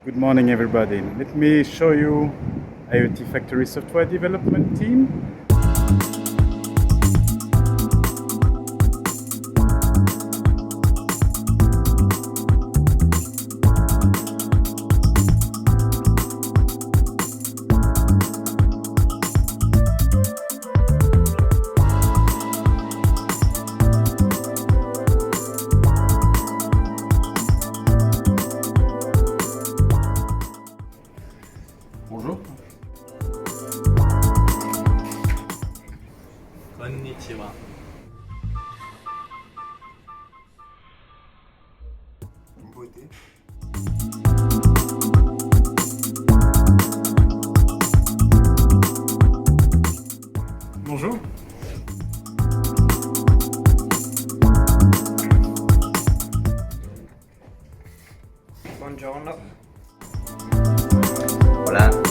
Good morning, everybody. Let me show you IoT Factory software development team. Bonjour. Konnichiwa. Bonjour. Buongiorno. Hola.